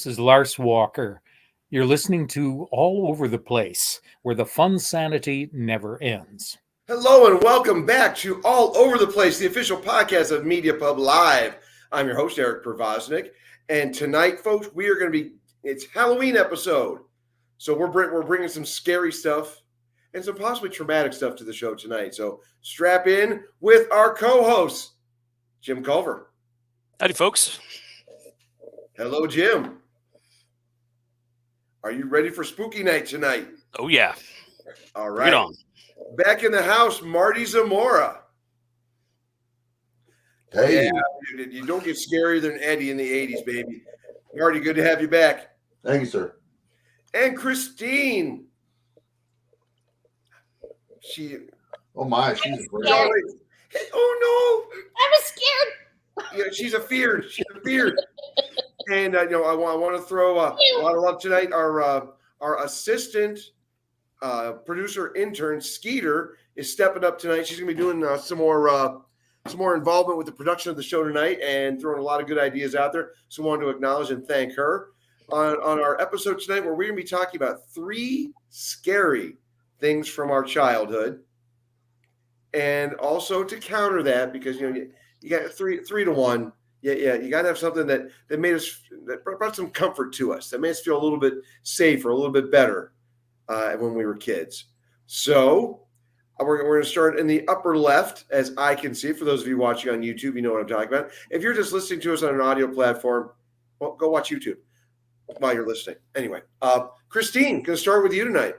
This is Lars Walker. You're listening to All Over the Place, where the fun sanity never ends. Hello and welcome back to All Over the Place, the official podcast of Media Pub Live. I'm your host, Eric Pervosnik, and tonight, folks, we are going to be, it's Halloween episode. So we're bringing some scary stuff and some possibly traumatic stuff to the show tonight. So strap in with our co-host, Jim Culver. Howdy, folks. Hello, Jim. Are you ready for spooky night tonight? Oh, yeah. All right. Bring it on. Back in the house, Marty Zamora. Hey. Yeah, you don't get scarier than Eddie in the 80s, baby. Marty, good to have you back. Thank you, sir. And Christine. Oh, my. She's great. Oh, no. I was scared. Yeah, she's afeared. And, I want to throw a lot of love tonight. Our assistant producer intern, Skeeter, is stepping up tonight. She's going to be doing some more involvement with the production of the show tonight and throwing a lot of good ideas out there. So I wanted to acknowledge and thank her on our episode tonight, where we're going to be talking about 3 scary things from our childhood. And also to counter that, because, you got 3 to 1. Yeah. You got to have something that brought some comfort to us, that made us feel a little bit safer, a little bit better when we were kids. So we're going to start in the upper left, as I can see. For those of you watching on YouTube, you know what I'm talking about. If you're just listening to us on an audio platform, well, go watch YouTube while you're listening. Anyway, Christine, going to start with you tonight.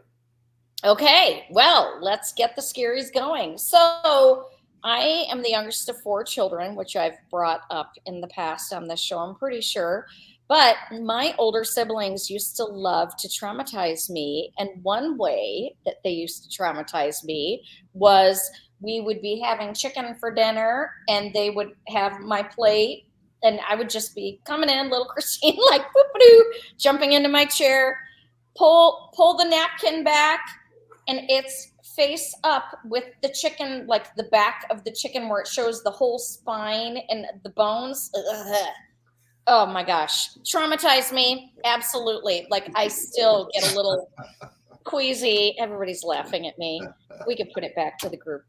Okay, well, let's get the scaries going. So I am the youngest of 4 children, which I've brought up in the past on this show, I'm pretty sure. But my older siblings used to love to traumatize me. And one way that they used to traumatize me was we would be having chicken for dinner, and they would have my plate, and I would just be coming in, little Christine, like boop-a-doo, jumping into my chair, pull the napkin back, and it's face up with the chicken, like the back of the chicken where it shows the whole spine and the bones. Ugh. Oh my gosh. Traumatized me. Absolutely. Like, I still get a little queasy. Everybody's laughing at me. We can put it back to the group.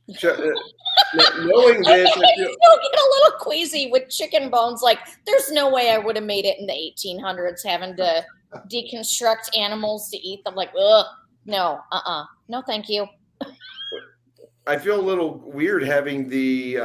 Knowing this, I still get a little queasy with chicken bones. Like, there's no way I would have made it in the 1800s having to deconstruct animals to eat them. Like, ugh. No, no, thank you. I feel a little weird having the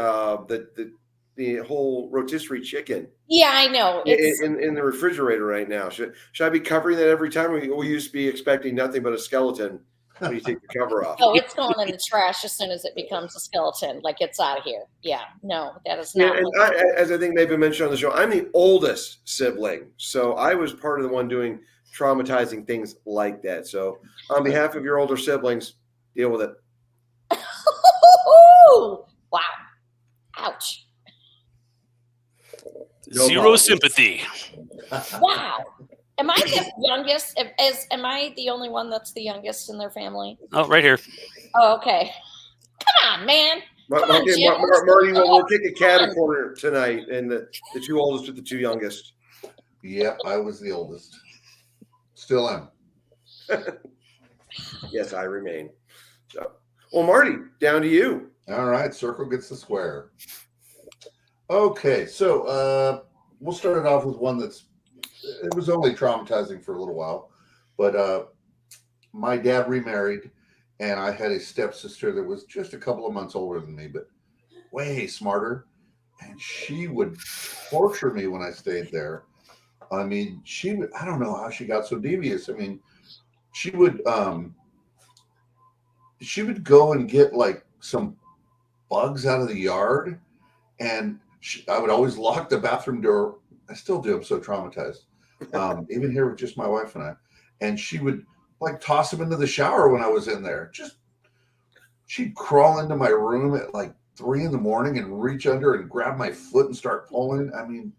whole rotisserie chicken. Yeah, I know. It's in the refrigerator right now. Should I be covering that every time? We used to be expecting nothing but a skeleton when you take the cover off. Oh, it's going in the trash as soon as it becomes a skeleton. Like, it's out of here. Yeah, no, that is not. Yeah, and as I think they've been mentioned on the show, I'm the oldest sibling, so I was part of the one doing traumatizing things like that. So on behalf of your older siblings, deal with it. Wow. Ouch. Zero sympathy. Wow. Am I the youngest? Am I the only one that's the youngest in their family? Oh, right here. Oh, okay. Come on, man. Marty, we'll kick a cat a corner tonight, and the 2 oldest with the 2 youngest. Yep, I was the oldest. Still am. Yes, I remain. So, well, Marty, down to you. All right, circle gets the square. Okay, so we'll start it off with one it was only traumatizing for a little while, but my dad remarried, and I had a stepsister that was just a couple of months older than me, but way smarter, and she would torture me when I stayed there. I mean, I don't know how she got so devious. I mean, she would go and get like some bugs out of the yard, and I would always lock the bathroom door. I still do. I'm so traumatized. Even here with just my wife and I, and she would like toss them into the shower when I was in there. She'd crawl into my room at like 3 a.m. and reach under and grab my foot and start pulling. I mean,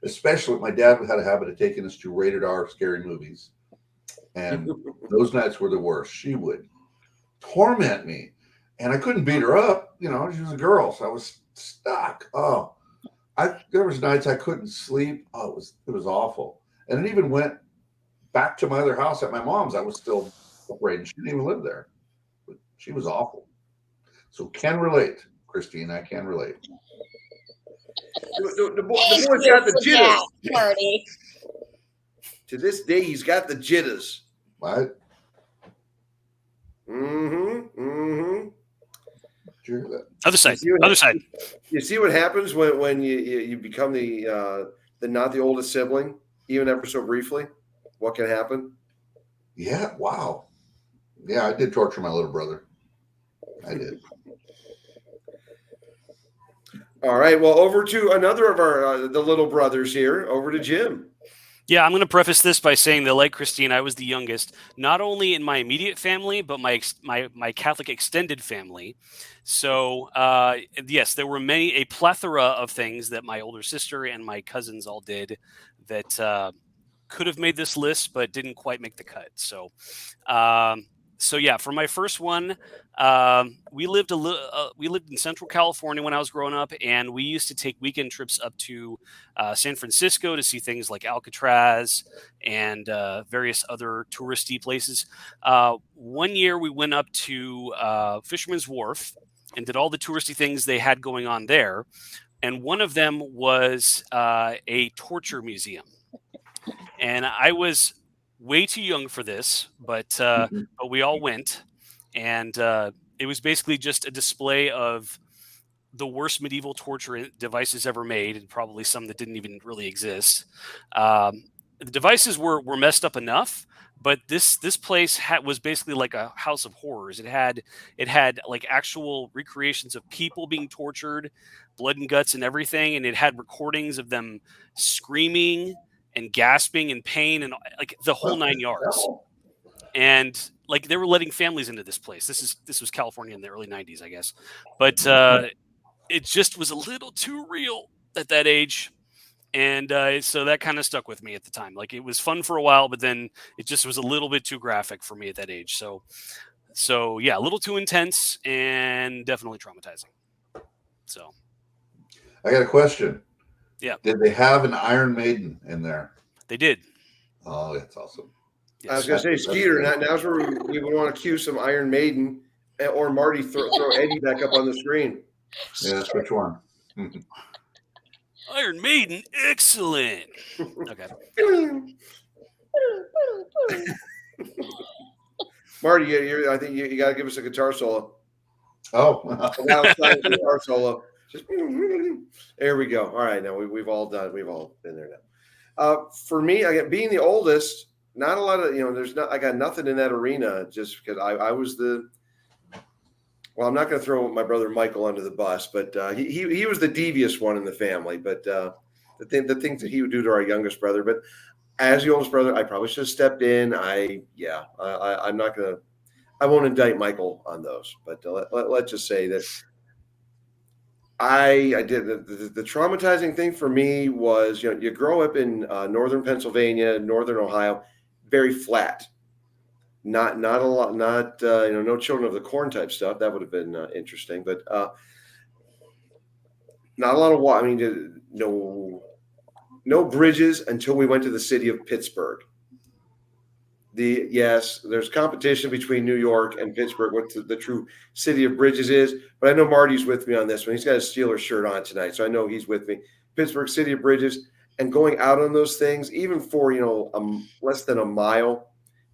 especially my dad had a habit of taking us to rated R scary movies. And those nights were the worst. She would torment me, and I couldn't beat her up. She was a girl, so I was stuck. There was nights I couldn't sleep. Oh, it was awful. And it even went back to my other house at my mom's. I was still afraid, and she didn't even live there. But she was awful. So can relate, Christine. I can relate. The boy's got the jitters. Marty. To this day, he's got the jitters. What? Sure. Other side. Other side. You see what happens when you become the not the oldest sibling, even ever so briefly? What can happen? Yeah. Wow. Yeah, I did torture my little brother. I did. All right. Well, over to another of our the little brothers here. Over to Jim. Yeah, I'm going to preface this by saying that, like Christine, I was the youngest, not only in my immediate family, but my Catholic extended family. So, yes, there were a plethora of things that my older sister and my cousins all did that could have made this list, but didn't quite make the cut. So, yeah, for my first one, we lived in Central California when I was growing up, and we used to take weekend trips up to San Francisco to see things like Alcatraz and various other touristy places. One year we went up to Fisherman's Wharf and did all the touristy things they had going on there, and one of them was a torture museum. And I was way too young for this, but we all went, and it was basically just a display of the worst medieval torture devices ever made, and probably some that didn't even really exist. The devices were messed up enough, but this place was basically like a house of horrors. It had like actual recreations of people being tortured, blood and guts and everything, and it had recordings of them screaming and gasping in pain and like the whole 9 yards. And like they were letting families into this place. This was California in the early 90s, I guess. But it just was a little too real at that age. And so that kind of stuck with me at the time. Like it was fun for a while, but then it just was a little bit too graphic for me at that age. So yeah, a little too intense and definitely traumatizing. So I got a question. Yeah. Did they have an Iron Maiden in there? They did. Oh, that's awesome. Yes. I was going to say, Skeeter, now's where we would want to cue some Iron Maiden or Marty throw Eddie back up on the screen. Yes, which one? Iron Maiden, excellent. Okay. Marty, I think you got to give us a guitar solo. Oh. A wild guitar solo. Just, there we go. All right, now we've all been there now. For me, being the oldest, not a lot of I got nothing in that arena just because I was well, I'm not going to throw my brother Michael under the bus, but he was the devious one in the family. But the things that he would do to our youngest brother. But as the oldest brother, I probably should have stepped in. I'm not going to. I won't indict Michael on those, but let's just say that I did the traumatizing thing for me was you grow up in northern Pennsylvania, northern Ohio, very flat, not a lot, no Children of the Corn type stuff. That would have been interesting, but not a lot of water. I mean, no bridges until we went to the city of Pittsburgh. Yes, there's competition between New York and Pittsburgh, what the true city of bridges is. But I know Marty's with me on this one. He's got a Steelers shirt on tonight, so I know he's with me. Pittsburgh, city of bridges, and going out on those things, even for less than a mile,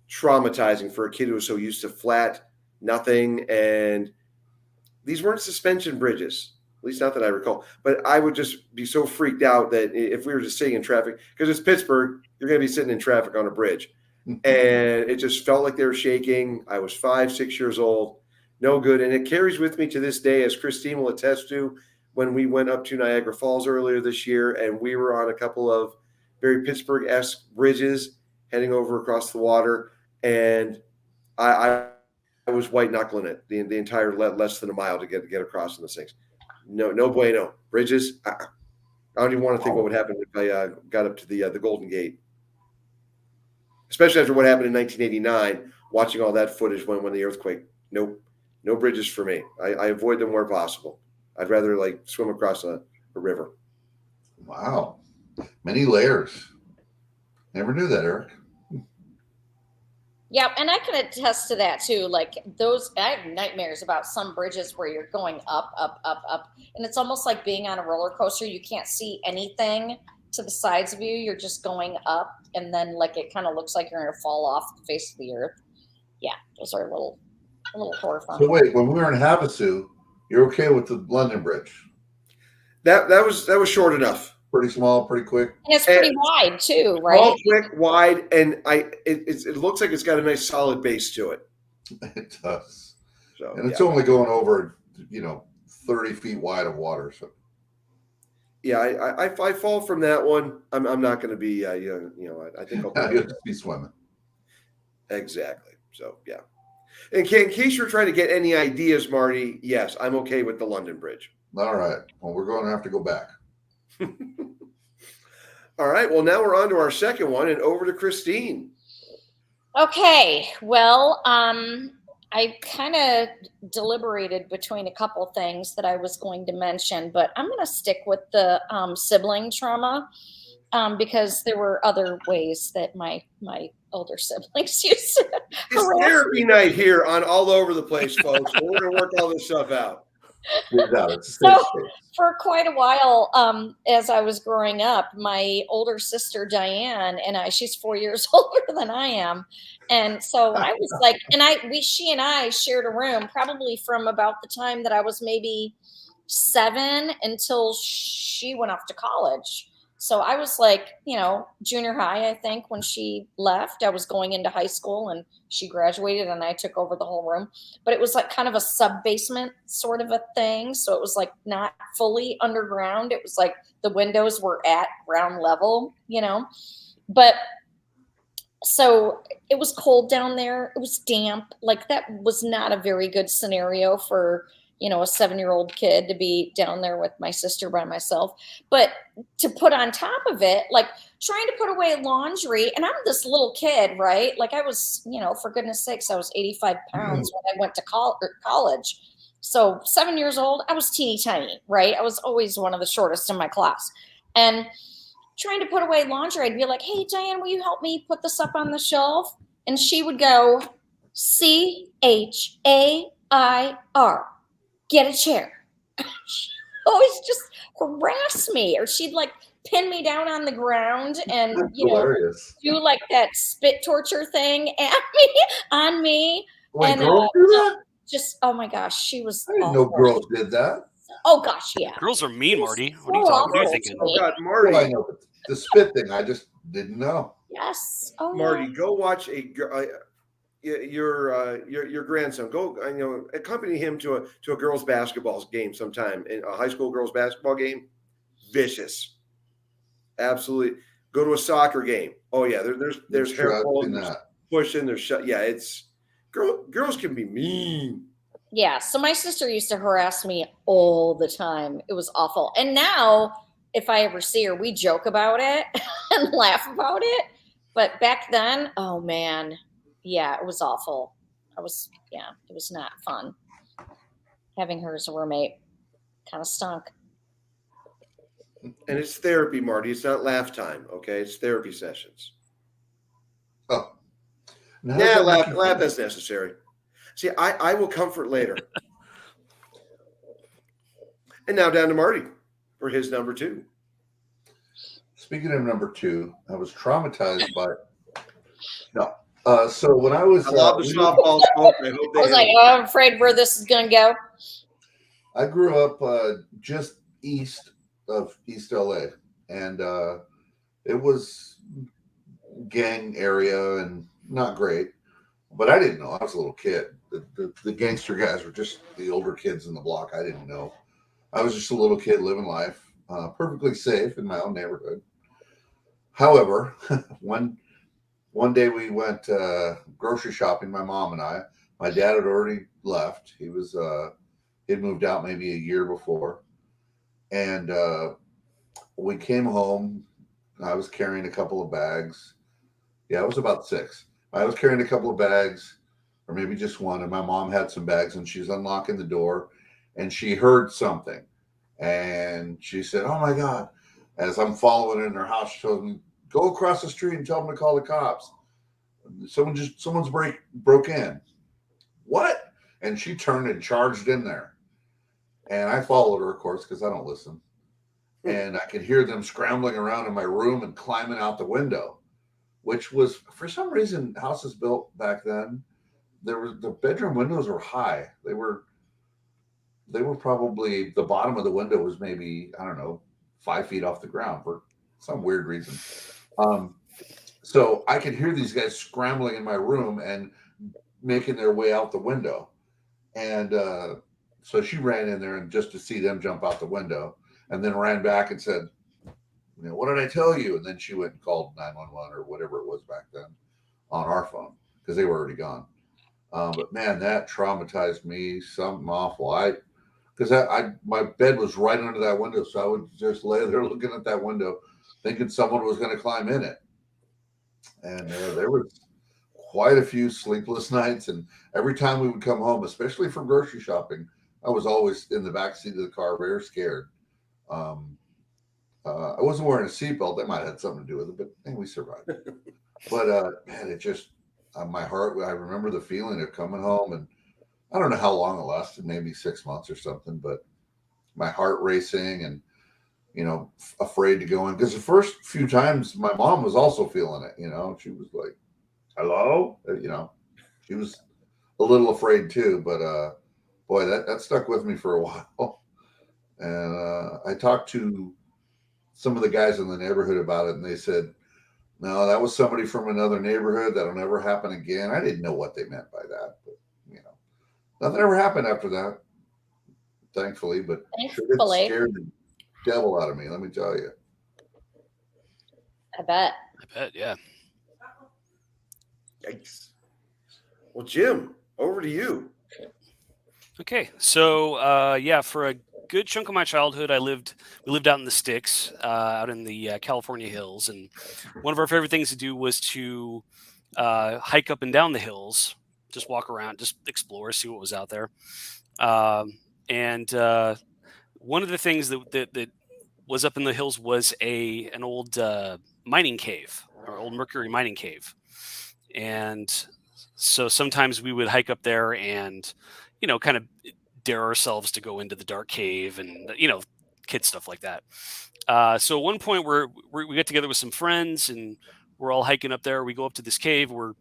traumatizing for a kid who was so used to flat, nothing. And these weren't suspension bridges, at least not that I recall. But I would just be so freaked out that if we were just sitting in traffic, because it's Pittsburgh, you're going to be sitting in traffic on a bridge. And it just felt like they were shaking. I was 5, 6 years old. No good. And it carries with me to this day, as Christine will attest to, when we went up to Niagara Falls earlier this year, and we were on a couple of very Pittsburgh-esque bridges heading over across the water. And I was white-knuckling it the entire less than a mile to get across in those things. No bueno. Bridges, I don't even want to think what would happen if I got up to the Golden Gate. Especially after what happened in 1989, watching all that footage when the earthquake. Nope, no bridges for me. I avoid them where possible. I'd rather swim across a river. Wow, many layers. Never knew that, Eric. Yeah, and I can attest to that too. Like those, I have nightmares about some bridges where you're going up, up, up, up, and it's almost like being on a roller coaster. You can't see anything to the sides of you. You're just going up, and then like it kind of looks like you're going to fall off the face of the earth. Yeah, those are a little horrifying. So wait, when we were in Havasu, you're okay with the London Bridge? That was short enough. Pretty small, pretty quick. And it's pretty wide too, right? All quick, wide, and it looks like it's got a nice solid base to it. It does. So, and it's only going over, 30 feet wide of water. So yeah, I fall from that one. I'm not going to be, I think I'll you'll just be swimming. Exactly. So yeah. In case you're trying to get any ideas, Marty, yes, I'm okay with the London Bridge. All right. Well, we're going to have to go back. All right. Well, now we're on to our second one, and over to Christine. Okay. Well, I kind of deliberated between a couple things that I was going to mention, but I'm going to stick with the sibling trauma because there were other ways that my older siblings used to It's therapy night here on All Over the Place, folks. We're going to work all this stuff out. So for quite a while, as I was growing up, my older sister Diane and she's 4 years older than I am, and so I was like, she and I shared a room probably from about the time that I was maybe 7 until she went off to college. So I was like, junior high, I think, when she left. I was going into high school and she graduated and I took over the whole room. But it was like kind of a sub-basement sort of a thing. So it was like not fully underground. It was like the windows were at ground level, But so it was cold down there. It was damp. Like that was not a very good scenario for a 7-year-old kid to be down there with my sister by myself. But to put on top of it, like trying to put away laundry, and I'm this little kid, right? Like I was, for goodness sakes, I was 85 pounds when I went to college. So 7 years old, I was teeny tiny, right? I was always one of the shortest in my class. And trying to put away laundry, I'd be like, hey, Diane, will you help me put this up on the shelf? And she would go, CHAIR. Get a chair. She always just harass me, or she'd like pin me down on the ground and do like that spit torture thing at me on me. Wait, and girls do that? Just oh my gosh, she was. I didn't know girls did that. Oh gosh, yeah. Girls are mean, Marty. So What are you thinking? Oh God, Marty. Well, I know the spit thing. I just didn't know. Yes. Oh, Marty, go watch your grandson. Go, accompany him to a girls' basketball game sometime, in a high school girls' basketball game. Vicious, absolutely. Go to a soccer game. Oh yeah, there's hair pulling, there's pushing, there's shut. Yeah, it's girls can be mean. Yeah. So my sister used to harass me all the time. It was awful. And now, if I ever see her, we joke about it and laugh about it. But back then, oh man. Yeah, it was awful. It was not fun. Having her as a roommate kind of stunk. And it's therapy, Marty. It's not laugh time, okay? It's therapy sessions. Oh. Yeah, laugh as necessary. See, I will comfort later. And now down to Marty for his number 2. Speaking of number 2, I was traumatized by so when I was, I love the softball smoke. I was like, oh, I'm afraid where this is going to go. I grew up just east of East LA, and it was gang area and not great, but I didn't know. I was a little kid. The gangster guys were just the older kids in the block. I didn't know. I was just a little kid living life, perfectly safe in my own neighborhood. However, one day we went grocery shopping, my mom and I. My dad had already left. He'd moved out maybe a year before. And we came home. I was carrying a couple of bags. Yeah, I was about 6. I was carrying a couple of bags, or maybe just one, and my mom had some bags, and she's unlocking the door, and she heard something. And she said, oh my God. As I'm following in her house, Go across the street and tell them to call the cops. Someone's broke in. What? And she turned and charged in there. And I followed her, of course, because I don't listen. And I could hear them scrambling around in my room and climbing out the window, which was, for some reason, houses built back then, the bedroom windows were high. They were probably, the bottom of the window was maybe, I don't know, 5 feet off the ground for some weird reason. So I could hear these guys scrambling in my room and making their way out the window. And so she ran in there and just to see them jump out the window, and then ran back and said, what did I tell you? And then she went and called 911 or whatever it was back then on our phone because they were already gone. But man, that traumatized me, something awful. Because my bed was right under that window, so I would just lay there looking at that window, thinking someone was going to climb in it. And there was quite a few sleepless nights. And every time we would come home, especially from grocery shopping, I was always in the back seat of the car, very scared. I wasn't wearing a seatbelt. That might have had something to do with it, but we survived. But man, it just my heart. I remember the feeling of coming home, and I don't know how long it lasted, maybe 6 months or something. But my heart racing and afraid to go in, because the first few times my mom was also feeling it. She was like, "Hello," she was a little afraid too. But boy, that stuck with me for a while. And I talked to some of the guys in the neighborhood about it, and they said, no, that was somebody from another neighborhood. That'll never happen again. I didn't know what they meant by that, but nothing ever happened after that, thankfully. But it scared the devil out of me, let me tell you. I bet, yeah. Yikes. Well, Jim, over to you. Okay, so for a good chunk of my childhood, we lived out in the sticks, out in the California hills, and one of our favorite things to do was to hike up and down the hills, just walk around, just explore, see what was out there. And one of the things that was up in the hills was an old mining cave, or old mercury mining cave, and so sometimes we would hike up there and kind of dare ourselves to go into the dark cave and kid stuff like that. So at one point we got together with some friends and we're all hiking up there. We go up to this cave. We're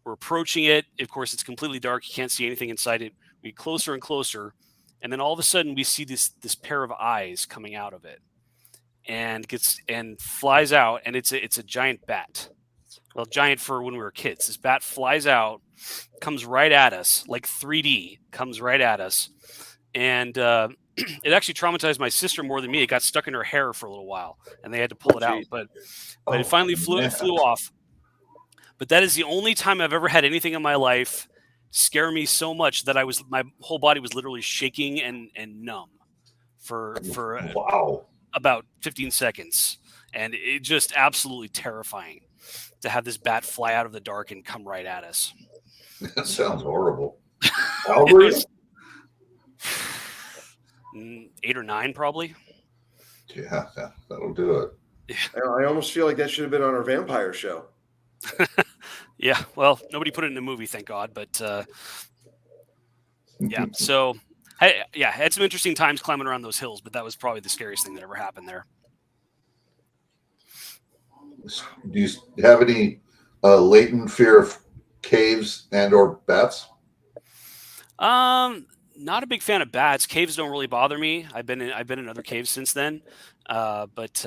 approaching it. Of course, it's completely dark. You can't see anything inside it. We get closer and closer, and then all of a sudden we see this pair of eyes coming out of it, and flies out, and it's a giant bat. Well, giant for when we were kids. This bat flies out, comes right at us, like 3D, comes right at us. And it actually traumatized my sister more than me. It got stuck in her hair for a little while, and they had to pull it out. But it finally flew off. But that is the only time I've ever had anything in my life scare me so much that my whole body was literally shaking and numb for about 15 seconds. And it just absolutely terrifying to have this bat fly out of the dark and come right at us. That sounds horrible. How old were you? 8 or 9, probably. Yeah, that'll do it. Yeah. I almost feel like that should have been on our vampire show. Yeah, well, nobody put it in a movie, thank God. But yeah, so I had some interesting times climbing around those hills, but that was probably the scariest thing that ever happened there. Do you have any latent fear of caves and or bats? Not a big fan of bats. Caves don't really bother me. I've been in other caves since then. But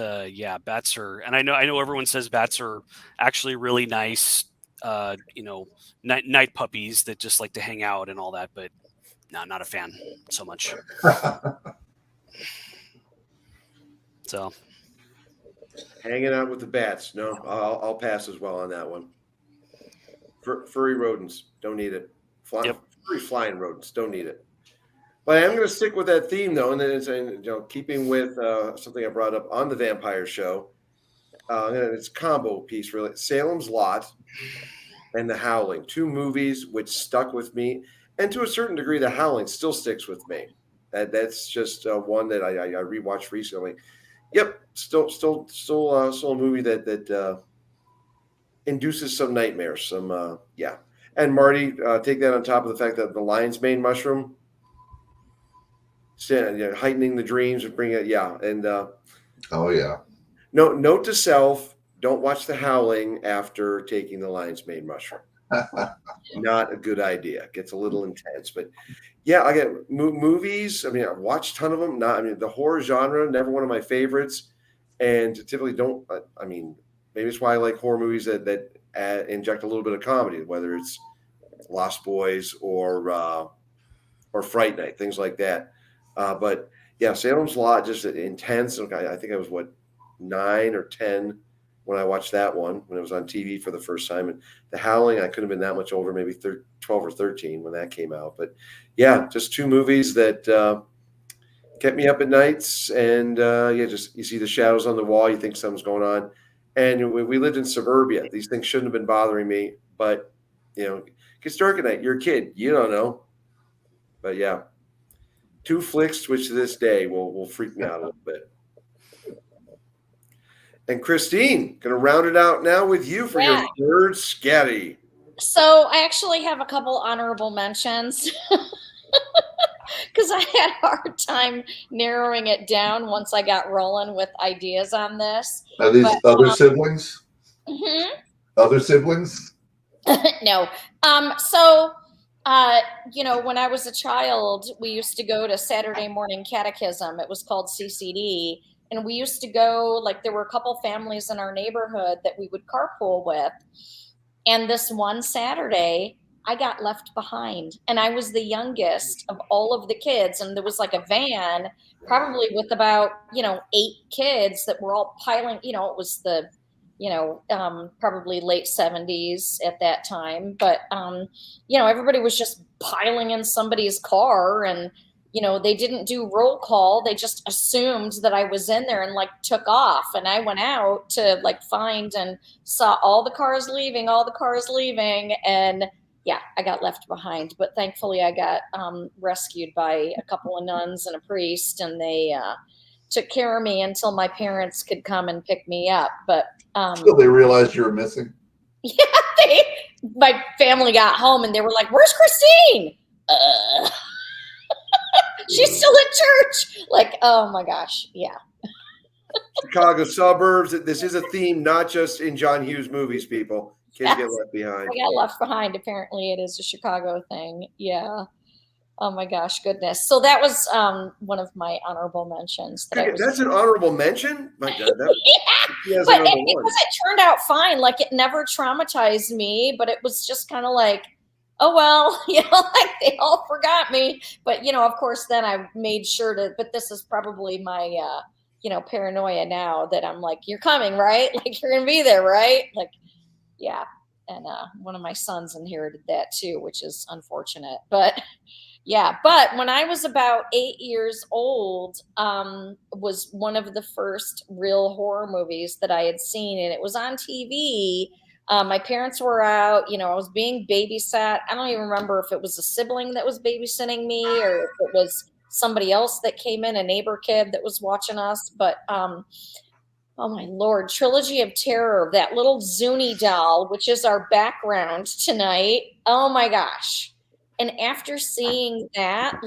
bats are, and I know everyone says bats are actually really nice, night puppies that just like to hang out and all that, but no, not a fan so much. So hanging out with the bats. No, I'll pass as well on that one. Furry rodents, don't need it. Furry flying rodents, don't need it. But I am going to stick with that theme, though, and then it's keeping with something I brought up on the vampire show. And it's a combo piece, really. Salem's Lot and The Howling, 2 movies which stuck with me, and to a certain degree, The Howling still sticks with me. That's just one that I rewatched recently. Yep, still a movie that induces some nightmares. Some yeah. And Marty, take that on top of the fact that the lion's mane mushroom, heightening the dreams and bringing it. Yeah, and Oh yeah. note to self: don't watch The Howling after taking the lion's mane mushroom. Not a good idea. It gets a little intense, but yeah, I get movies. I mean, I've watched a ton of them. The horror genre, never one of my favorites, and typically don't. I mean, maybe it's why I like horror movies that inject a little bit of comedy, whether it's Lost Boys or Fright Night, things like that. But yeah, Salem's Lot, just intense. I think I was 9 or 10 when I watched that one when it was on TV for the first time. And The Howling, I couldn't have been that much older, maybe 12 or 13 when that came out. But yeah, just two movies that kept me up at nights. And just you see the shadows on the wall, you think something's going on. And we lived in suburbia. These things shouldn't have been bothering me, but it gets dark at night. You're a kid, you don't know. But yeah, two flicks, which to this day will freak me out a little bit. And Christine, going to round it out now with you for your third scatty. So I actually have a couple honorable mentions because I had a hard time narrowing it down once I got rolling with ideas on this. Are these other siblings? Mm-hmm. Other siblings? No. So when I was a child, we used to go to Saturday morning catechism. It was called CCD. And we used to go, there were a couple families in our neighborhood that we would carpool with. And this one Saturday, I got left behind. And I was the youngest of all of the kids. And there was a van, probably with about, 8 kids that were all piling, it was the, probably late 70s at that time. But, everybody was just piling in somebody's car and, they didn't do roll call. They just assumed that I was in there and took off. And I went out to find and saw all the cars leaving. And yeah, I got left behind. But thankfully I got rescued by a couple of nuns and a priest. And they took care of me until my parents could come and pick me up. But until they realized you were missing. Yeah, my family got home and they were like, "Where's Christine?" She's still in church. Oh my gosh. Yeah. Chicago suburbs. This is a theme, not just in John Hughes movies, people. Kids get left behind. I got left behind. Apparently it is a Chicago thing. Yeah. Oh my gosh, goodness. So that was one of my honorable mentions. That's an honorable mention? My God. Yeah. But because it turned out fine. It never traumatized me, but it was just kind of oh, well, they all forgot me. But, of course, then I made sure but this is probably my, paranoia now that I'm you're coming, right? You're going to be there, right? Yeah. And one of my sons inherited that too, which is unfortunate. But yeah. But when I was about 8 years old, was one of the first real horror movies that I had seen. And it was on TV. My parents were out, I was being babysat. I don't even remember if it was a sibling that was babysitting me or if it was somebody else that came in, a neighbor kid that was watching us. But, oh my Lord, Trilogy of Terror, that little Zuni doll, which is our background tonight. Oh my gosh. And after seeing that,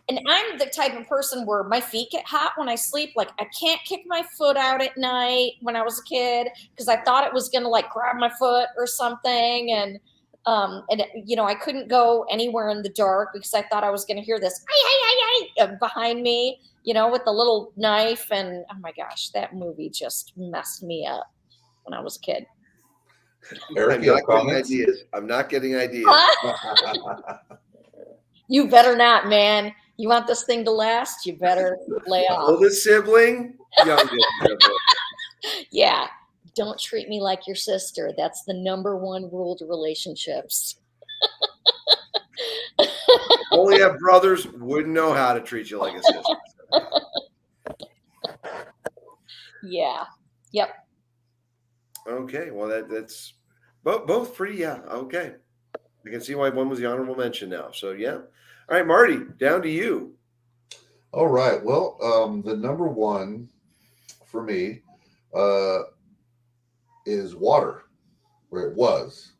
and I'm the type of person where my feet get hot when I sleep. I can't kick my foot out at night when I was a kid because I thought it was going to grab my foot or something. And I couldn't go anywhere in the dark because I thought I was going to hear this behind me, with the little knife. And oh my gosh, that movie just messed me up when I was a kid. Eric, I'm not getting ideas. You better not, man. You want this thing to last? You better lay off. Oldest sibling, youngest sibling. Yeah. Don't treat me like your sister. That's the number one rule to relationships. Only have brothers, wouldn't know how to treat you like a sister. Yeah. Yep. Okay. Well, that's both pretty. Yeah. Okay. I can see why one was the honorable mention now. So yeah. All right, Marty, down to you. All right. Well, the number one for me is water. where it was.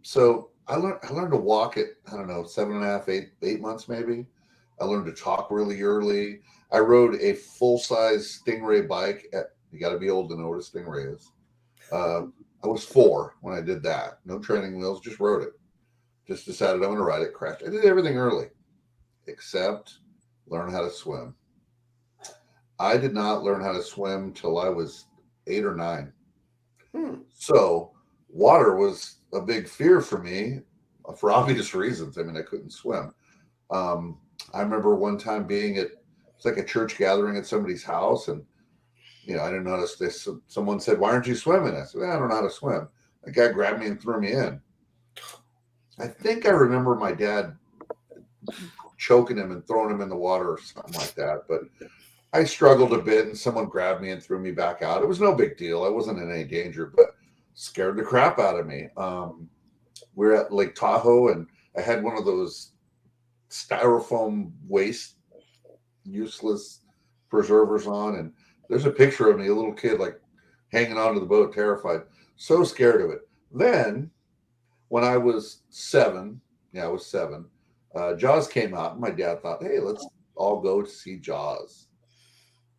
So I learned to walk at, I don't know, 7.5, 8 months maybe. I learned to talk really early. I rode a full-size Stingray bike. You got to be old to know what a Stingray is. I was 4 when I did that. No training wheels, just rode it. Just decided I'm going to ride it, crashed. I did everything early, except learn how to swim. I did not learn how to swim till I was 8 or 9. So water was a big fear for me for obvious reasons. I mean, I couldn't swim. I remember one time being it's like a church gathering at somebody's house, and I didn't notice this. Someone said, "Why aren't you swimming?" I said, "I don't know how to swim." The guy grabbed me and threw me in. I think I remember my dad choking him and throwing him in the water or something like that. But I struggled a bit, and someone grabbed me and threw me back out. It was no big deal. I wasn't in any danger, but scared the crap out of me. We were at Lake Tahoe, and I had one of those styrofoam waste, useless preservers on, and there's a picture of me, a little kid, like hanging onto the boat, terrified, so scared of it. Then, when I was 7, Jaws came out, and my dad thought, "Hey, let's all go to see Jaws,"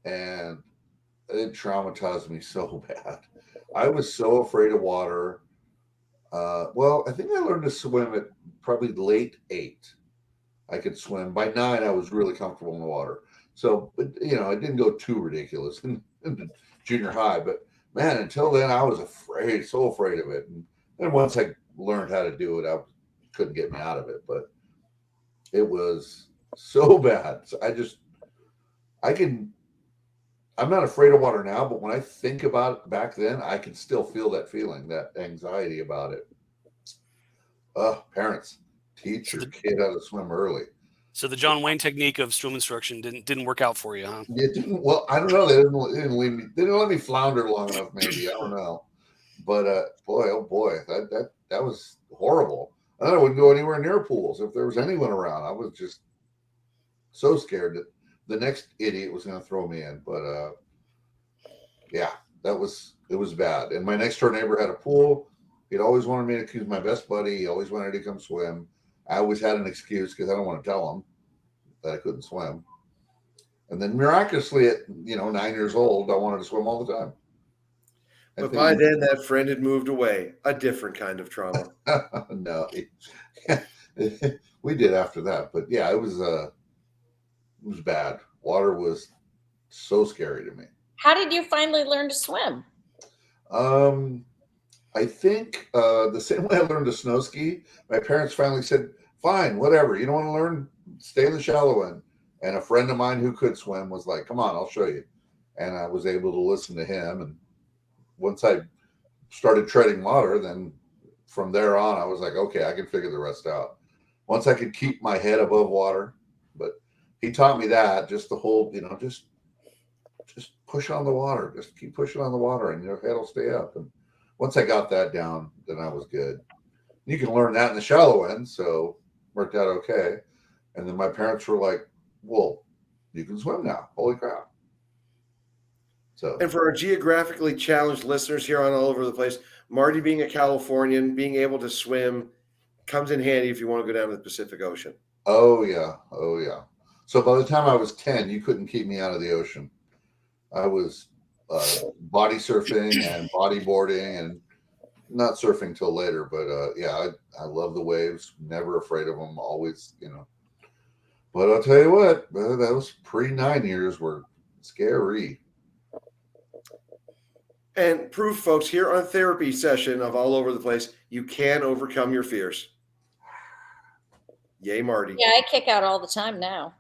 and it traumatized me so bad. I was so afraid of water. Well, I think I learned to swim at probably late 8. I could swim. By 9, I was really comfortable in the water. So, but, it didn't go too ridiculous in junior high. But, man, until then, I was so afraid of it. And once I learned how to do it, I couldn't get me out of it. But it was so bad. So I'm not afraid of water now, but when I think about it back then, I can still feel that feeling, that anxiety about it. Parents, teach your kid how to swim early. So the John Wayne technique of swim instruction didn't work out for you, huh? It didn't. Well, I don't know. They didn't leave me. They didn't let me flounder long enough. Maybe I don't know. But oh boy, that was horrible. And I wouldn't go anywhere near pools if there was anyone around. I was just so scared that the next idiot was going to throw me in. But yeah, it was bad. And my next door neighbor had a pool. He'd always wanted me to use my best buddy. He always wanted to come swim. I always had an excuse because I don't want to tell him that I couldn't swim. And then miraculously at 9 years old, I wanted to swim all the time. But by then, that friend had moved away. A different kind of trauma. No, we did after that. But yeah, it was bad. Water was so scary to me. How did you finally learn to swim? I think the same way I learned to snow ski. My parents finally said, "Fine, whatever. You don't want to learn? Stay in the shallow end." And a friend of mine who could swim was like, "Come on, I'll show you." And I was able to listen to him. And once I started treading water, then from there on, I was like, okay, I can figure the rest out. Once I could keep my head above water, but he taught me that, just the whole, just push on the water, just keep pushing on the water, and your head will stay up. And once I got that down, then I was good. You can learn that in the shallow end, so worked out okay. And then my parents were like, "Well, you can swim now. Holy crap." So, and for our geographically challenged listeners here on all over the place, Marty being a Californian, being able to swim comes in handy if you want to go down to the Pacific Ocean. Oh yeah. So by the time I was 10, you couldn't keep me out of the ocean. I was body surfing and bodyboarding, and not surfing till later. But yeah, I love the waves. Never afraid of them. Always, But I'll tell you what, those pre-9 years were scary. And proof, folks, here on Therapy Session of All Over the Place, you can overcome your fears. Yay, Marty. Yeah, I kick out all the time now.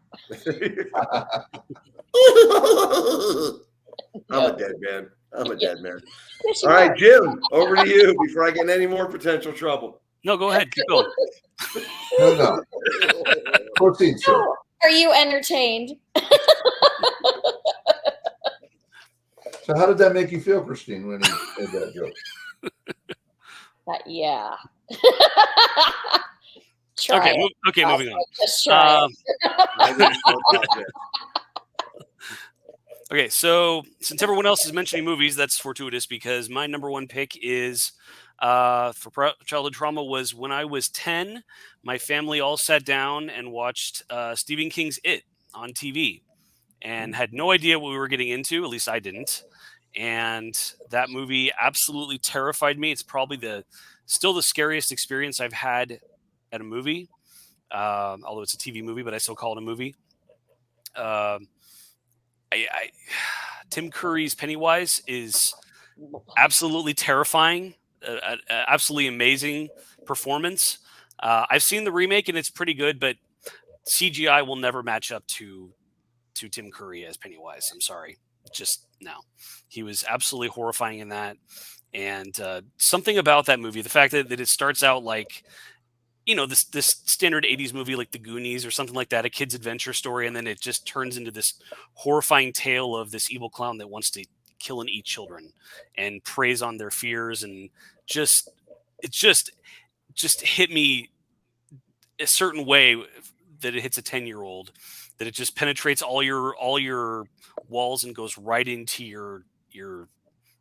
I'm a dead man. All Yes, right, Jim, over to you before I get in any more potential trouble. No, go ahead. Keep going. No. Proceed, sir. Are you entertained? So how did that make you feel, Christine, when he made that joke? Yeah. Okay, moving on. Just try it. Okay, so since everyone else is mentioning movies, that's fortuitous because my number one pick is for childhood trauma was when I was 10. My family all sat down and watched Stephen King's It on TV and had no idea what we were getting into. At least I didn't. And that movie absolutely terrified me. It's probably still the scariest experience I've had at a movie, although it's a TV movie, but I still call it a movie. Tim Curry's Pennywise is absolutely terrifying, absolutely amazing performance. I've seen the remake and it's pretty good, but CGI will never match up to Tim Curry as Pennywise. I'm sorry, just no. He was absolutely horrifying in that, and something about that movie, the fact that it starts out like, you know, this standard 80s movie like The Goonies or something like that, a kid's adventure story, and then it just turns into this horrifying tale of this evil clown that wants to kill and eat children and preys on their fears, and it just hit me a certain way that it hits a 10-year-old, that it just penetrates all your walls and goes right into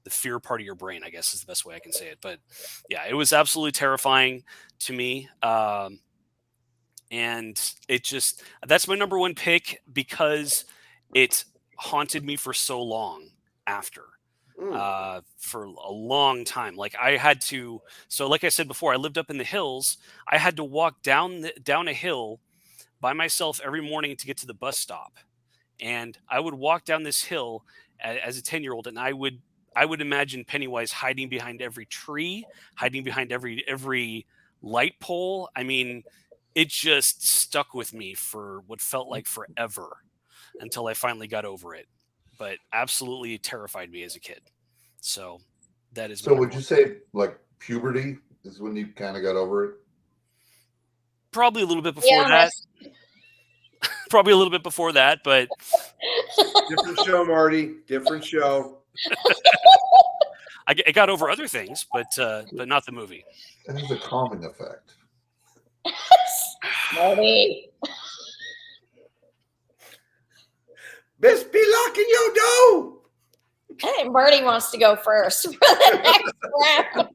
the fear part of your brain, I guess is the best way I can say it. But yeah, it was absolutely terrifying to me. And that's my number one pick because it haunted me for so long after. For a long time. Like I had to, so like I said before, I lived up in the hills. I had to walk down a hill by myself every morning to get to the bus stop. And I would walk down this hill as a 10-year-old, and I would imagine Pennywise hiding behind every tree, hiding behind every light pole. I mean, it just stuck with me for what felt like forever until I finally got over it. But absolutely terrified me as a kid. So that is. So would you say like puberty is when you kind of got over it? Probably a little bit before that. Probably a little bit before that, but different show, Marty. Different show. I got over other things, but not the movie. It has a calming effect. Marty. Best be locking your door. Hey, Marty wants to go first for the next round.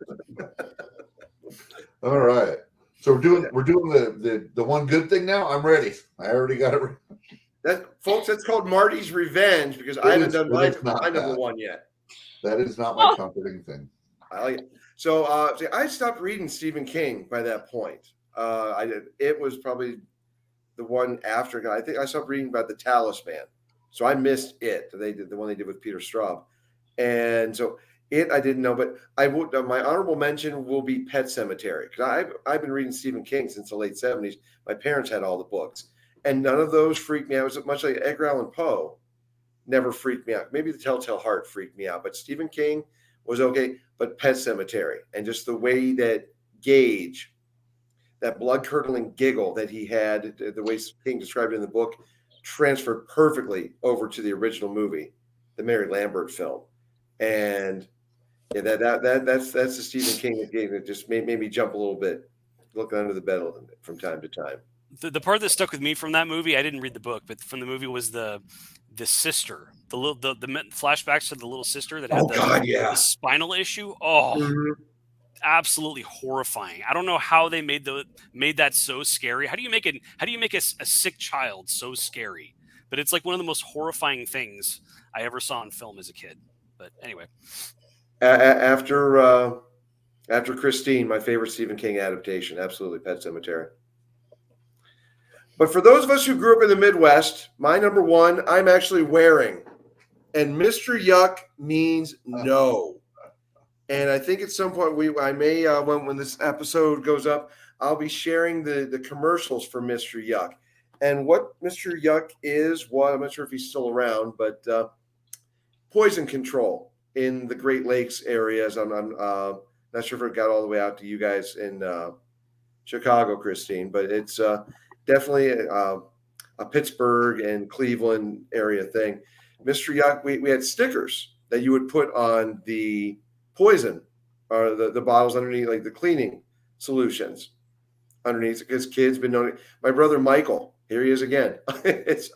All right. So we're doing the one good thing now. I'm ready. I already got it. Folks, that's called Marty's Revenge because I haven't done my number one yet. That is not my comforting thing. I like it. So I stopped reading Stephen King by that point. I did. It was probably the one after. I think I stopped reading about The Talisman. So I missed it. They did the one they did with Peter Straub, and so I didn't know. But I would. My honorable mention will be Pet Sematary because I've been reading Stephen King since the late 70s. My parents had all the books, and none of those freaked me out. It was much like Edgar Allan Poe. Never freaked me out. Maybe The Telltale Heart freaked me out, but Stephen King was okay. But Pet Sematary and just the way that Gage, that blood-curdling giggle that he had, the way King described it in the book, transferred perfectly over to the original movie, the Mary Lambert film. And yeah, that's the Stephen King that just made me jump a little bit, looking under the bed a little bit from time to time. The part that stuck with me from that movie, I didn't read the book, but from the movie was the sister, the flashbacks to the little sister that had the spinal issue. Absolutely horrifying. I don't know how they made that so scary. How do you make a sick child so scary? But it's like one of the most horrifying things I ever saw in film as a kid. But anyway, after Christine, my favorite Stephen King adaptation, absolutely Pet Sematary. But for those of us who grew up in the Midwest, my number one, I'm actually wearing, and Mr. Yuck means no. And I think at some point I may when this episode goes up, I'll be sharing the commercials for Mr. Yuck. And what Mr. Yuck is, I'm not sure if he's still around, but poison control in the Great Lakes areas. I'm not sure if it got all the way out to you guys in Chicago, Christine, but it's definitely a Pittsburgh and Cleveland area thing. Mr. Yuck, we had stickers that you would put on the poison or the bottles underneath, like the cleaning solutions underneath, because kids been known. My brother Michael, Here he is again. It's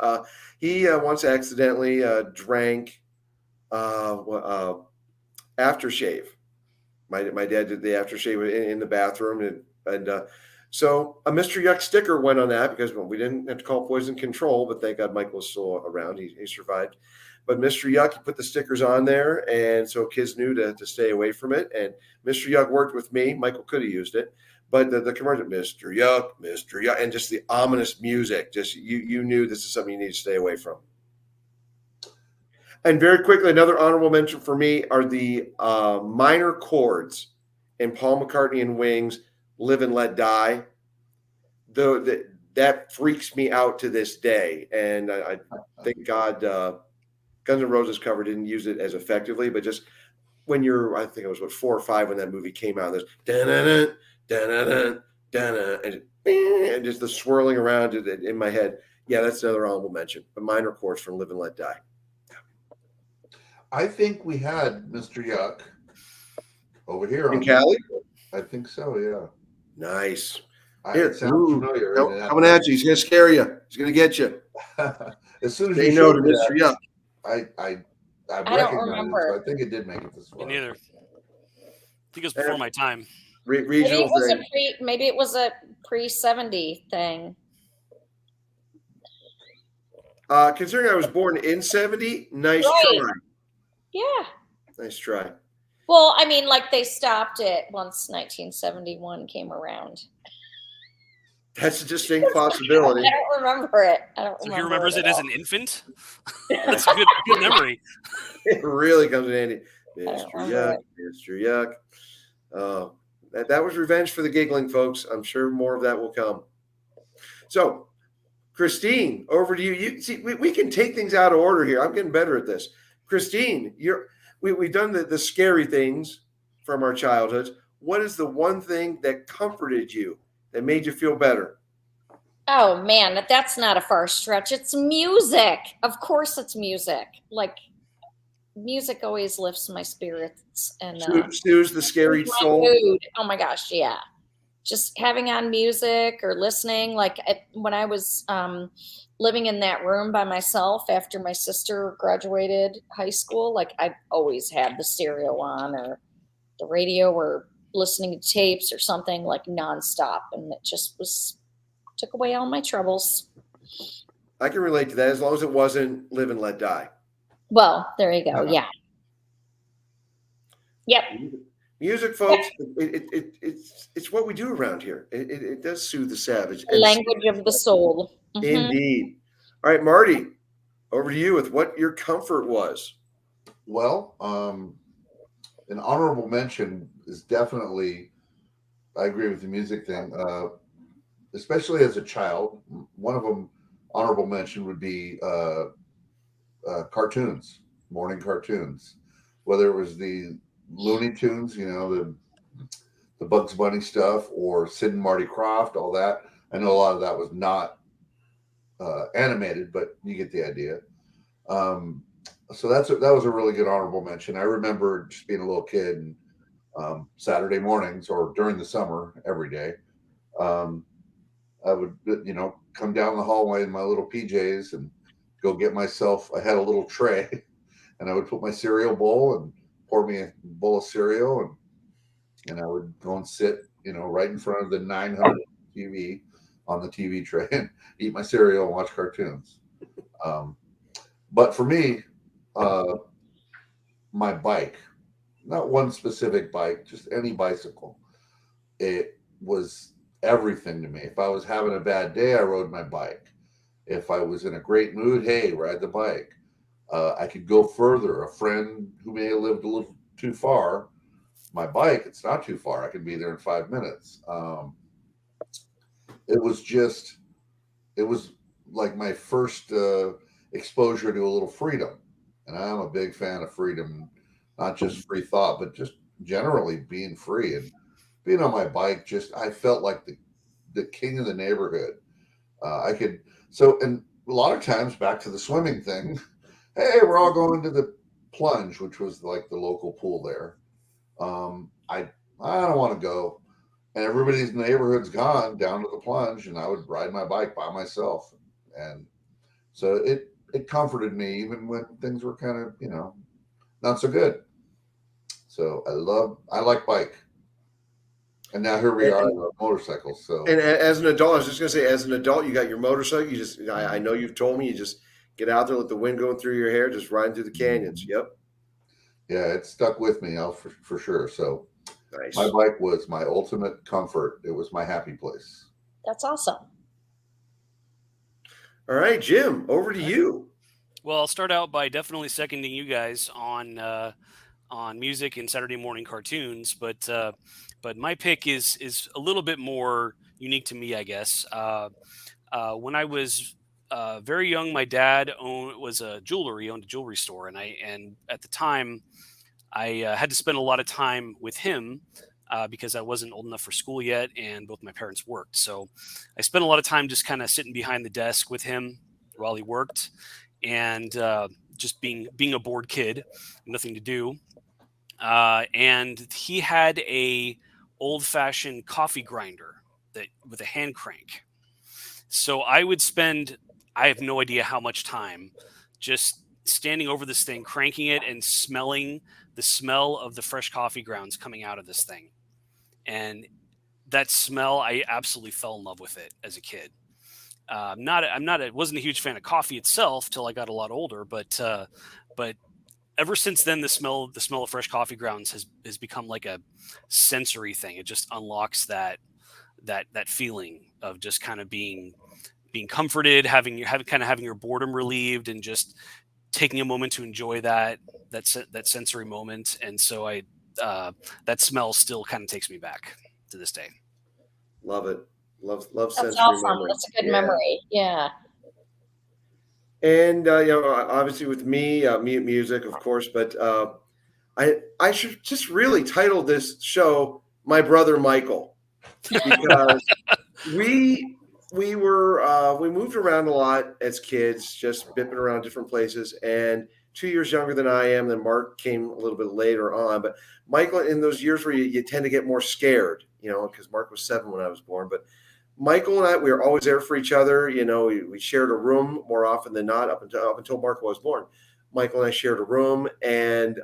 he once accidentally drank aftershave. My dad did the aftershave in the bathroom, and so a Mr. Yuck sticker went on that because we didn't have to call poison control, but thank God Mike was still around. He survived. But Mr. Yuck, he put the stickers on there, and so kids knew to stay away from it. And Mr. Yuck worked with me. Michael could have used it, but the commercial, Mr. Yuck, and just the ominous music, just you knew this is something you need to stay away from. And very quickly, another honorable mention for me are the minor chords in Paul McCartney and Wings' "Live and Let Die." Though that freaks me out to this day, and I thank God Guns N' Roses cover didn't use it as effectively. But just when you're, I think it was 4 or 5 when that movie came out. There's da-na-na, da-na-na, da-na, and just the swirling around in my head. Yeah, that's another honorable mention. The minor chords from "Live and Let Die." I think we had Mr. Yuck over here In Cali? I think so, yeah. Nice. It sounds familiar. Coming at you. He's going to scare you. He's going to get you. As soon as They you know showed to me Mr. Yuck. that, I don't recognized remember. it, so I think it did make it this far. Me neither. I think it was before my time. Regional thing. Maybe it was a pre-70 thing. Considering I was born in 70, nice Right. try. Yeah. Nice try. Well, I mean, like they stopped it once 1971 came around. That's a distinct possibility. I don't remember it. So he remembers it as an infant? That's a good memory. It really comes in handy. don't Mr. remember Yuck, Mr. Yuck. That was revenge for the giggling, folks. I'm sure more of that will come. So, Christine, over to you. You see, we can take things out of order here. I'm getting better at this. Christine, we've done the scary things from our childhoods. What is the one thing that comforted you, that made you feel better? Oh man, that's not a far stretch. It's music. Of course it's music. Like music always lifts my spirits and Soothes the scary my soul. mood. Oh my gosh, yeah. Just having on music or listening. Like when I was living in that room by myself after my sister graduated high school, like I always had the stereo on or the radio or listening to tapes or something like nonstop. And it just took away all my troubles. I can relate to that as long as it wasn't "Live and Let Die." Well, there you go. Yeah. Yep. Music, folks, it's what we do around here. It does soothe the savage. The language of the soul. Mhm. Indeed. All right, Marty, over to you with what your comfort was. Well, an honorable mention is definitely, I agree with the music thing, especially as a child. One of them, honorable mention, would be cartoons, morning cartoons, whether it was the Looney Tunes, the Bugs Bunny stuff, or Sid and Marty Krofft, all that. I know a lot of that was not animated, but you get the idea. So that was a really good honorable mention. I remember just being a little kid and Saturday mornings or during the summer every day, I would come down the hallway in my little PJs and go get myself. I had a little tray, and I would put my cereal bowl and pour me a bowl of cereal, and I would go and sit, right in front of the 900 TV on the TV tray and eat my cereal and watch cartoons. But for me, my bike, not one specific bike, just any bicycle, it was everything to me. If I was having a bad day, I rode my bike. If I was in a great mood, hey, ride the bike. I could go further. A friend who may have lived a little too far, my bike, it's not too far. I can be there in 5 minutes. It was like my first exposure to a little freedom. And I'm a big fan of freedom, not just free thought, but just generally being free. And being on my bike, I felt like the king of the neighborhood. And a lot of times, back to the swimming thing, hey, we're all going to the plunge, which was like the local pool there. I don't want to go. And everybody's neighborhood's gone down to the plunge, and I would ride my bike by myself. and so it comforted me even when things were kind of not so good. So I like bike, and now here we are on motorcycles. So And as an adult, I was just gonna say, as an adult, you got your motorcycle. You just I know you've told me you just get out there, let the wind going through your hair, just riding through the canyons. Yep. yeah, it stuck with me for sure. So Nice. my bike was my ultimate comfort. It was my happy place. That's awesome. All right, Jim, over to you. Well, I'll start out by definitely seconding you guys on music and Saturday morning cartoons, but my pick is a little bit more unique to me, I guess. When I was very young, my dad owned a jewelry store, and at the time I had to spend a lot of time with him. Because I wasn't old enough for school yet, and both my parents worked. So I spent a lot of time just kind of sitting behind the desk with him while he worked, and just being a bored kid, nothing to do. And he had a old-fashioned coffee grinder with a hand crank. So I have no idea how much time just standing over this thing, cranking it, and smelling the smell of the fresh coffee grounds coming out of this thing. And that smell, I absolutely fell in love with it as a kid. Wasn't a huge fan of coffee itself till I got a lot older, but ever since then, the smell of fresh coffee grounds has become like a sensory thing. It just unlocks that feeling of just kind of being comforted, having your boredom relieved, and just taking a moment to enjoy that sensory moment. And so that smell still kind of takes me back to this day. Love it. Love That's sensory awesome. memory. That's a good memory. Yeah. And obviously with me, music, of course, but I should just really title this show "My Brother Michael," because we moved around a lot as kids, just bipping around different places. And 2 years younger than I am, then Mark came a little bit later on. But Michael, in those years where you tend to get more scared, because Mark was 7 when I was born. But Michael and I, we were always there for each other. We shared a room more often than not up until Mark was born. Michael and I shared a room, and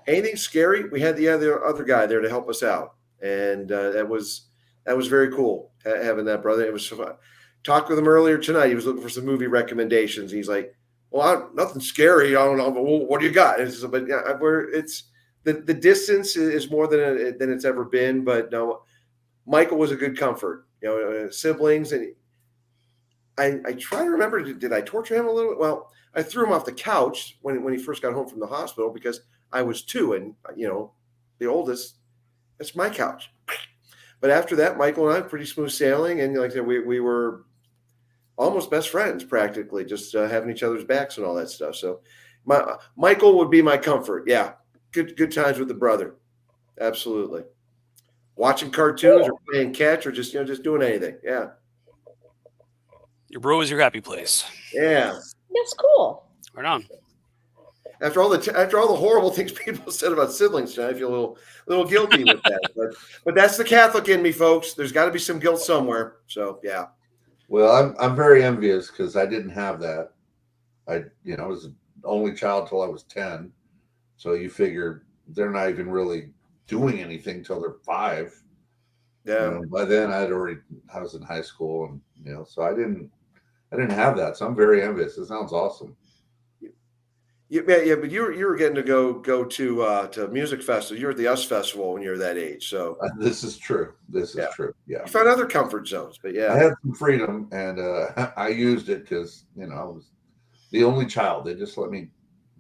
anything scary, we had the other guy there to help us out, and that was very cool having that brother. It was so fun. Talked with him earlier tonight. He was looking for some movie recommendations. He's like, "Well, nothing scary. I don't know, but what do you got?" But yeah, it's the distance is more than it's ever been. But no, Michael was a good comfort. Siblings, and I try to remember. Did I torture him a little? Well, I threw him off the couch when he first got home from the hospital because I was 2, and the oldest. That's my couch. But after that, Michael and I pretty smooth sailing, and like I said, we were almost best friends practically, just having each other's backs and all that stuff. So, Michael would be my comfort. Yeah, good times with the brother, absolutely. Watching cartoons or playing catch or just doing anything. Yeah, Your bro is your happy place. yeah. That's cool. Right on. After all the horrible things people said about siblings, I feel a little guilty with that. But that's the Catholic in me, folks. There's got to be some guilt somewhere. So yeah. Well, I'm very envious because I didn't have that. I was the only child till I was 10. So you figure they're not even really doing anything till they're 5. Yeah. By then I was in high school, and so I didn't have that. So I'm very envious. It sounds awesome. Yeah, but you were getting to go to music festival. You were at the US Festival when you were that age. So This is true. This is true. Yeah. You found other comfort zones, but yeah. I had some freedom, and I used it because I was the only child. They just let me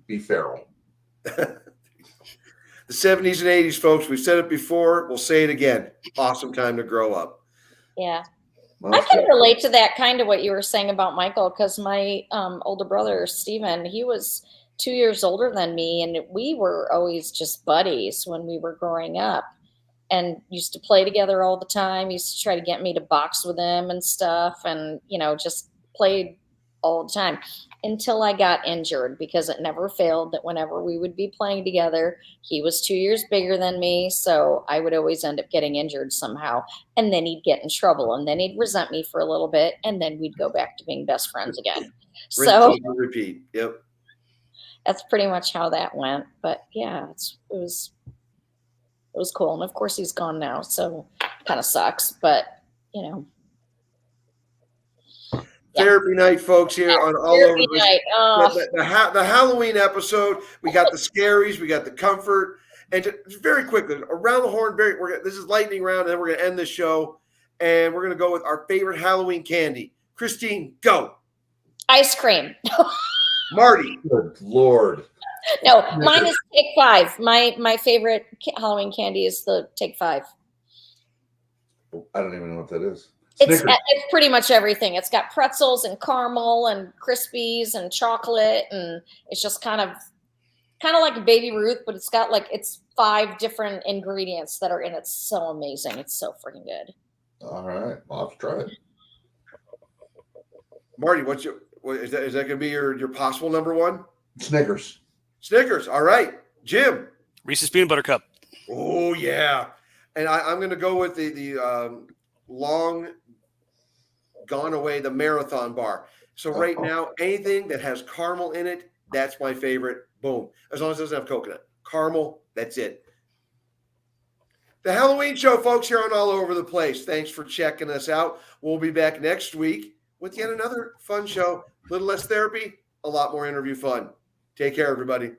be feral. The 70s and 80s, folks. We've said it before. We'll say it again. Awesome time to grow up. Yeah. I can relate to that kind of what you were saying about Michael, because my older brother, Steven, he was 2 years older than me, and we were always just buddies when we were growing up and used to play together all the time. He used to try to get me to box with him and stuff, and just played all the time until I got injured, because it never failed that whenever we would be playing together, he was 2 years bigger than me. So I would always end up getting injured somehow. And then he'd get in trouble, and then he'd resent me for a little bit. And then we'd go back to being best friends again. So repeat. Yep. that's pretty much how that went. But yeah, it was cool. And of course he's gone now, so kind of sucks, but you know. Therapy night, folks, here on All Over Therapy the night. Oh. the Halloween episode. We got the Scaries, we got the comfort, and just very quickly around the horn. This is lightning round, and then we're gonna end the show, and we're gonna go with our favorite Halloween candy. Christine, go. Ice cream. Marty. Good Lord. No, mine is Take 5. My favorite Halloween candy is the Take 5. I don't even know what that is. It's Snickers. pretty much everything. It's got pretzels and caramel and Crispies and chocolate, and it's just kind of like a Baby Ruth, but it's got it's 5 different ingredients that are in it. It's so amazing. It's so freaking good. All right. I'll have to try it. Marty, is that going to be your possible number one? Snickers. Snickers. All right. Jim. Reese's Peanut Butter Cup. Oh yeah, and I'm going to go with the long gone away, the Marathon bar. So right now, anything that has caramel in it, that's my favorite. Boom. As long as it doesn't have coconut. Caramel, that's it. The Halloween show, folks, here on All Over the Place. Thanks for checking us out. We'll be back next week with yet another fun show. A little less therapy, a lot more interview fun. Take care, everybody.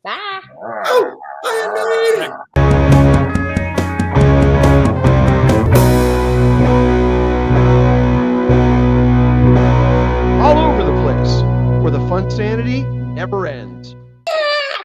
Bye. Oh, I am not. All Over the Place, where the fun sanity never ends.